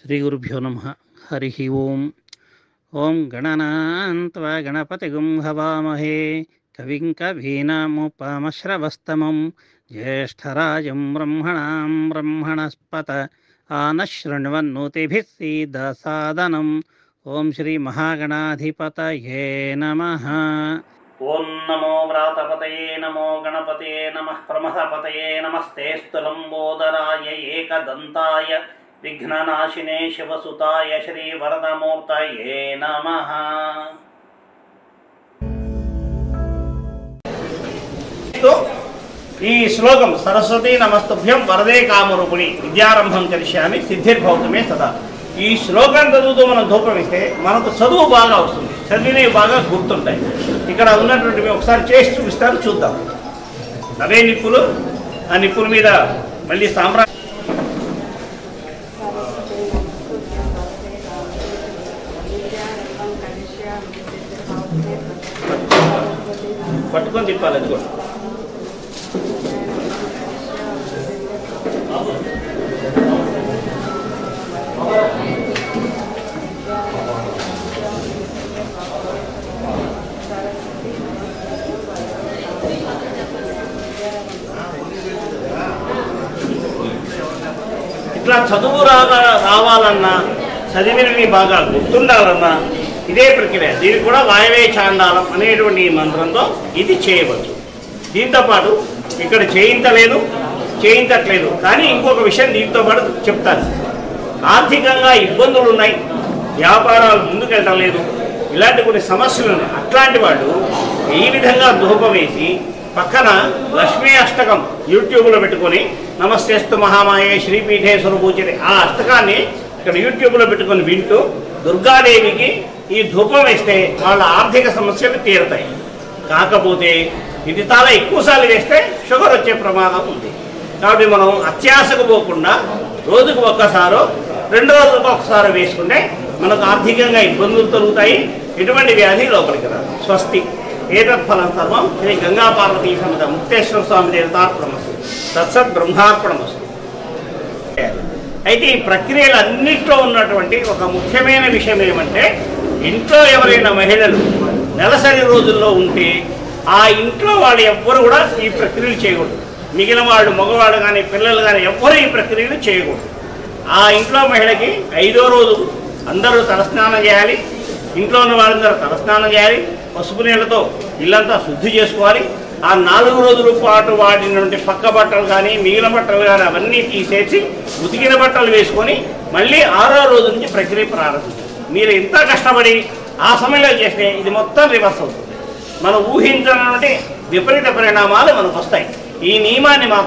శ్రీగురుభ్యో నమః. హరి ఓం. ఓం గణనాన్త్వా గణపతిగుం హవామహే కవిం కవీనాముపమశ్రవస్తమం జ్యేష్ఠరాజం బ్రహ్మణాం బ్రహ్మణస్పత ఆనశృణ్వన్నోతిభిः సీదసాదనం. ఓం శ్రీ మహాగణాధిపతయే నమః. ఓం నమో వ్రాతపతయే నమో గణపతయే నమః ప్రమథపతయే నమస్తేస్తు లంబోదరాయ ఏకదంతాయ విఘ్ననాశినే శివసుతాయ శ్రీవరదమూర్తయే నమః. ఈ శ్లోకం సరస్వతీ నమస్తుభ్యం వరదే కామరూపిణి విద్యారంభం కరిష్యామి సిద్ధిర్భవతుమే సదా. ఈ శ్లోకం చదువుతూ మనం ధూపం ఇస్తే మనకు చదువు బాగా వస్తుంది, చదివినవి బాగా గుర్తుంటాయి. ఇక్కడ ఉన్నటువంటివి ఒకసారి చేసి చూపిస్తారు, చూద్దాం. అవే నిప్పులు, ఆ నిప్పుల మీద మళ్ళీ పట్టుకొని తిప్పాలి. అది కూడా ఇట్లా చదువు రావాలన్నా, చదివినవి బాగా గుర్తుండాలన్నా ఇదే ప్రక్రియ. దీనికి కూడా వాయవే చాండాలం అనేటువంటి ఈ మంత్రంతో ఇది చేయవచ్చు. దీంతోపాటు ఇక్కడ చేయించట్లేదు కానీ ఇంకొక విషయం దీంతో పాటు చెప్తాను. ఆర్థికంగా ఇబ్బందులు ఉన్నాయి, వ్యాపారాలు ముందుకెళ్ళటం లేదు, ఇలాంటి కొన్ని సమస్యలు ఉన్నాయి. అట్లాంటి వాళ్ళు ఈ విధంగా ధూపం వేసి పక్కన లక్ష్మీ అష్టకం యూట్యూబ్లో పెట్టుకొని నమస్తేస్తు మహామాయే శ్రీపీఠే స్వరూపూజనే ఆ అష్టకాన్ని ఇక్కడ యూట్యూబ్లో పెట్టుకొని వింటూ దుర్గాదేవికి ఈ ధూపం వేస్తే వాళ్ళ ఆర్థిక సమస్యలు తీరుతాయి. కాకపోతే ఇది చాలా ఎక్కువసార్లు వేస్తే షుగర్ వచ్చే ప్రమాదం ఉంది. కాబట్టి మనం అత్యాశకు పోకుండా రోజుకు ఒక్కసారో 2 రోజులకు ఒకసారి వేసుకుంటే మనకు ఆర్థికంగా ఇబ్బందులు తొలుగుతాయి, ఎటువంటి వ్యాధి లోపలికి రాదు. స్వస్తి. ఏతత్ఫలం సర్వం శ్రీ గంగా పార్వతీ సమేత ముక్తేశ్వర స్వామి దేవతార్పణమస్తు. తత్సత్ బ్రహ్మార్పణమస్తు. అయితే ఈ ప్రక్రియలు అన్నింటిలో ఉన్నటువంటి ఒక ముఖ్యమైన విషయం ఏమంటే, ఇంట్లో ఎవరైనా మహిళలు నెలసరి రోజుల్లో ఉంటే ఆ ఇంట్లో వాళ్ళు ఎవ్వరు కూడా ఈ ప్రక్రియలు చేయకూడదు. మిగిలిన వాళ్ళు, మగవాళ్ళు కానీ పిల్లలు కానీ ఎవ్వరూ ఈ ప్రక్రియలు చేయకూడదు. ఆ ఇంట్లో మహిళకి 5వ రోజు అందరూ తలస్నానం చేయాలి. ఇంట్లో ఉన్న వాళ్ళందరూ తలస్నానం చేయాలి. పసుపు నీళ్ళతో ఇల్లంతా శుద్ధి చేసుకోవాలి. ఆ 4 రోజుల పాటు వాడినటువంటి పక్క బట్టలు కానీ మిగిలిన బట్టలు కానీ అవన్నీ తీసేసి ఉతికిన బట్టలు వేసుకొని మళ్ళీ 6వ రోజు నుంచి ప్రక్రియ ప్రారంభించాలి. మీరు ఎంత కష్టపడి ఆ సమయంలో చేస్తే ఇది మొత్తం రివర్స్ అవుతుంది. మనం ఊహించినటువంటి విపరీత పరిణామాలు మనకు వస్తాయి. ఈ నియమాన్ని మాత్రం